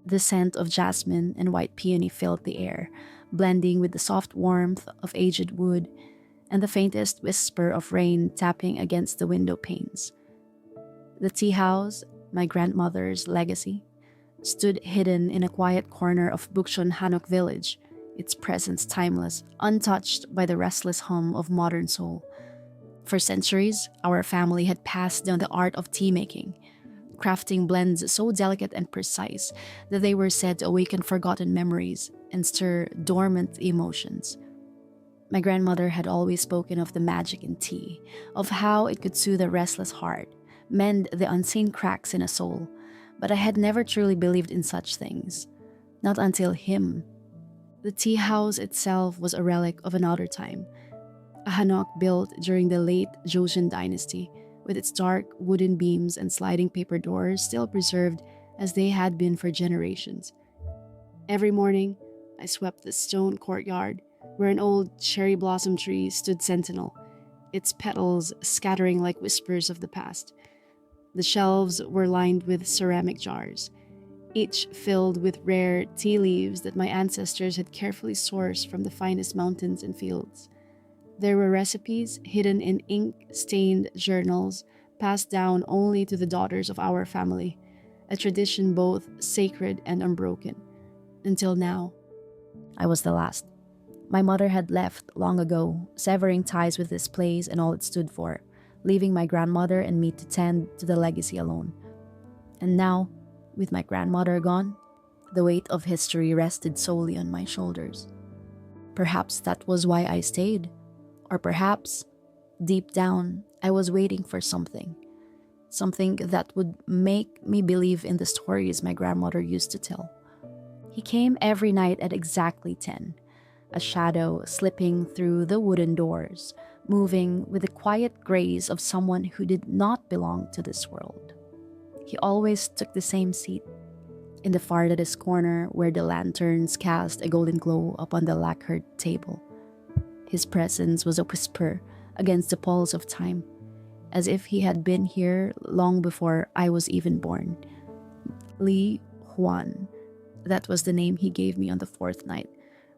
The scent of jasmine and white peony filled the air, blending with the soft warmth of aged wood and the faintest whisper of rain tapping against the window panes. The tea house, my grandmother's legacy, stood hidden in a quiet corner of Bukchon Hanok Village, its presence timeless, untouched by the restless hum of modern Seoul. For centuries, our family had passed down the art of tea making, crafting blends so delicate and precise that they were said to awaken forgotten memories and stir dormant emotions. My grandmother had always spoken of the magic in tea, of how it could soothe a restless heart, mend the unseen cracks in a soul, but I had never truly believed in such things. Not until him. The tea house itself was a relic of another time, a hanok built during the late Joseon dynasty, with its dark wooden beams and sliding paper doors still preserved as they had been for generations. Every morning, I swept the stone courtyard where an old cherry blossom tree stood sentinel, its petals scattering like whispers of the past. The shelves were lined with ceramic jars, each filled with rare tea leaves that my ancestors had carefully sourced from the finest mountains and fields. There were recipes hidden in ink-stained journals passed down only to the daughters of our family, a tradition both sacred and unbroken. Until now, I was the last. My mother had left long ago, severing ties with this place and all it stood for, leaving my grandmother and me to tend to the legacy alone. And now, with my grandmother gone, the weight of history rested solely on my shoulders. Perhaps that was why I stayed. Or perhaps, deep down, I was waiting for something. Something that would make me believe in the stories my grandmother used to tell. He came every night at exactly 10, a shadow slipping through the wooden doors, moving with the quiet grace of someone who did not belong to this world. He always took the same seat, in the farthest corner where the lanterns cast a golden glow upon the lacquered table. His presence was a whisper against the pulse of time, as if he had been here long before I was even born. Hwan, that was the name he gave me on the fourth night,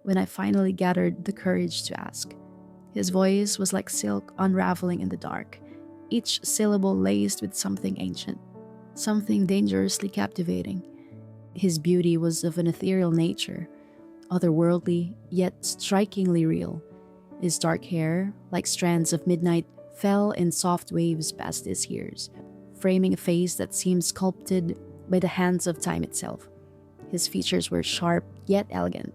when I finally gathered the courage to ask. His voice was like silk unraveling in the dark, each syllable laced with something ancient, something dangerously captivating. His beauty was of an ethereal nature, otherworldly yet strikingly real. His dark hair, like strands of midnight, fell in soft waves past his ears, framing a face that seemed sculpted by the hands of time itself. His features were sharp yet elegant,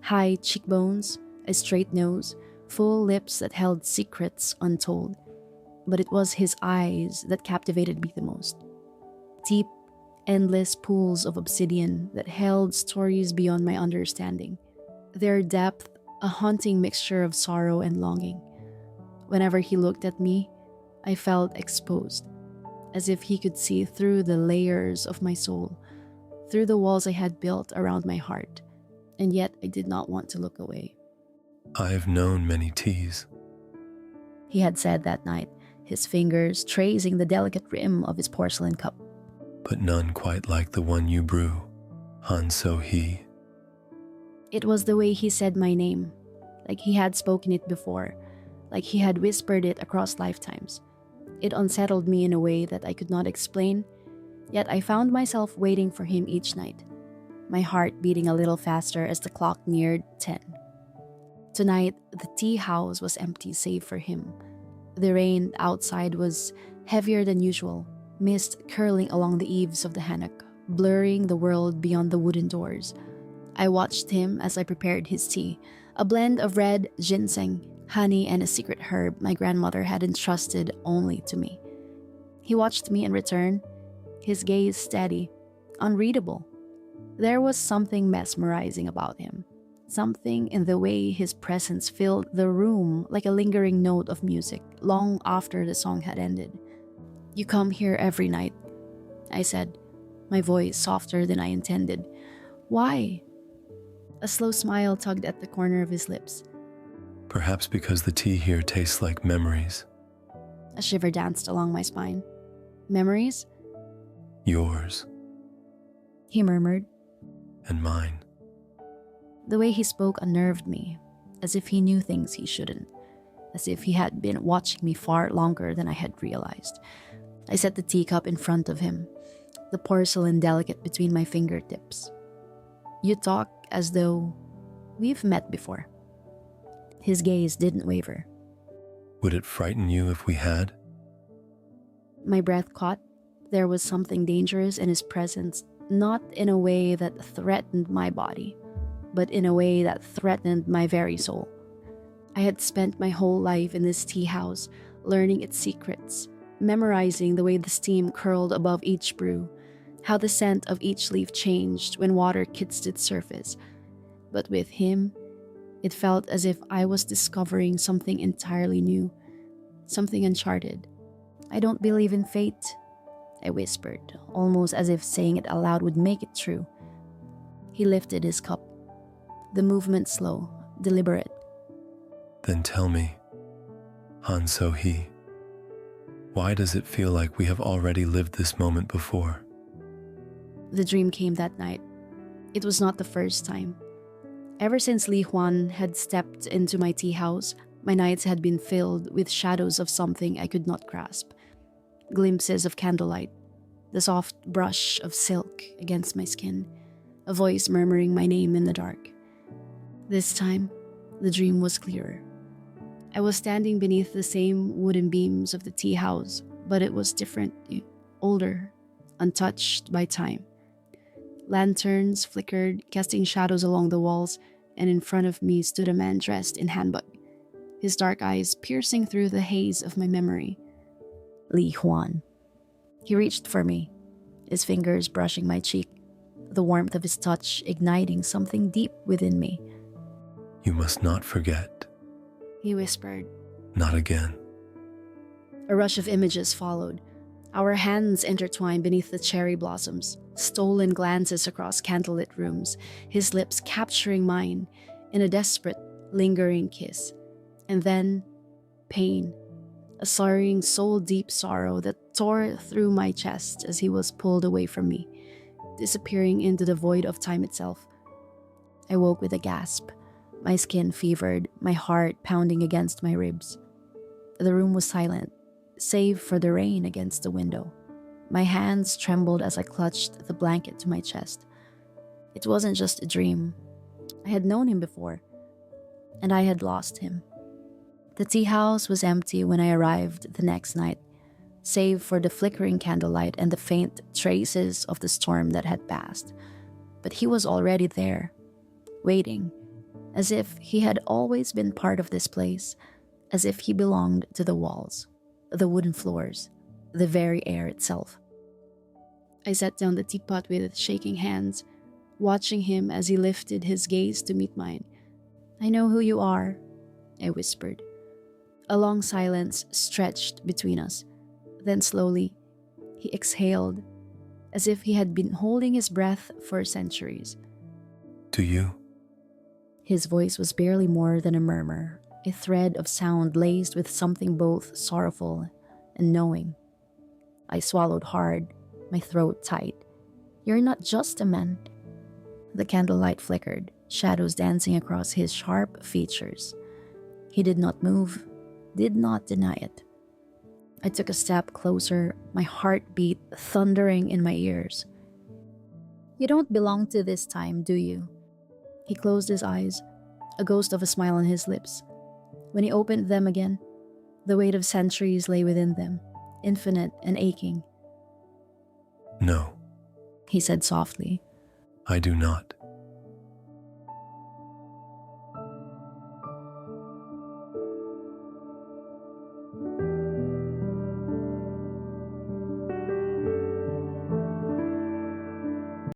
high cheekbones, a straight nose, full lips that held secrets untold. But it was his eyes that captivated me the most. Deep, endless pools of obsidian that held stories beyond my understanding. Their depth, a haunting mixture of sorrow and longing. Whenever he looked at me, I felt exposed, as if he could see through the layers of my soul, through the walls I had built around my heart, and yet I did not want to look away. I've known many teas. He had said that night, his fingers tracing the delicate rim of his porcelain cup. But none quite like the one you brew, So-hee. It was the way he said my name, like he had spoken it before, like he had whispered it across lifetimes. It unsettled me in a way that I could not explain, yet I found myself waiting for him each night, my heart beating a little faster as the clock neared 10. Tonight, the tea house was empty save for him. The rain outside was heavier than usual, mist curling along the eaves of the hanok, blurring the world beyond the wooden doors. I watched him as I prepared his tea, a blend of red ginseng, honey, and a secret herb my grandmother had entrusted only to me. He watched me in return, his gaze steady, unreadable. There was something mesmerizing about him, something in the way his presence filled the room like a lingering note of music long after the song had ended. "You come here every night," I said, my voice softer than I intended. "Why?" A slow smile tugged at the corner of his lips. Perhaps because the tea here tastes like memories. A shiver danced along my spine. "Memories?" Yours. He murmured. and mine. The way he spoke unnerved me, as if he knew things he shouldn't, as if he had been watching me far longer than I had realized. I set the teacup in front of him, the porcelain delicate between my fingertips. You talk as though we've met before. His gaze didn't waver. Would it frighten you if we had? My breath caught. There was something dangerous in his presence, not in a way that threatened my body, but in a way that threatened my very soul. I had spent my whole life in this tea house, learning its secrets, memorizing the way the steam curled above each brew, how the scent of each leaf changed when water kissed its surface. But with him, it felt as if I was discovering something entirely new, something uncharted. I don't believe in fate, I whispered, almost as if saying it aloud would make it true. He lifted his cup, the movement slow, deliberate. Then tell me, So-hee, why does it feel like we have already lived this moment before? The dream came that night. It was not the first time. Ever since Hwan had stepped into my tea house, my nights had been filled with shadows of something I could not grasp. Glimpses of candlelight, the soft brush of silk against my skin, a voice murmuring my name in the dark. This time, the dream was clearer. I was standing beneath the same wooden beams of the tea house, but it was different, older, untouched by time. Lanterns flickered, casting shadows along the walls, and in front of me stood a man dressed in hanbok, his dark eyes piercing through the haze of my memory. Hwan. He reached for me, his fingers brushing my cheek, the warmth of his touch igniting something deep within me. You must not forget. He whispered. Not again. A rush of images followed. Our hands intertwined beneath the cherry blossoms, stolen glances across candlelit rooms, his lips capturing mine in a desperate, lingering kiss. And then, pain, a sorrowing, soul-deep sorrow that tore through my chest as he was pulled away from me, disappearing into the void of time itself. I woke with a gasp, my skin fevered, my heart pounding against my ribs. The room was silent, save for the rain against the window. My hands trembled as I clutched the blanket to my chest. It wasn't just a dream. I had known him before, and I had lost him. The tea house was empty when I arrived the next night, save for the flickering candlelight and the faint traces of the storm that had passed. But he was already there, waiting, as if he had always been part of this place, as if he belonged to the walls, the wooden floors, the very air itself. I set down the teapot with shaking hands, watching him as he lifted his gaze to meet mine. "I know who you are," I whispered. A long silence stretched between us. Then slowly, he exhaled, as if he had been holding his breath for centuries. Do you? His voice was barely more than a murmur, a thread of sound laced with something both sorrowful and knowing. I swallowed hard, my throat tight. "You're not just a man." The candlelight flickered, shadows dancing across his sharp features. He did not move, did not deny it. I took a step closer, my heartbeat thundering in my ears. "You don't belong to this time, do you?" He closed his eyes, a ghost of a smile on his lips. When he opened them again, the weight of centuries lay within them, infinite and aching. No, He said softly. I do not.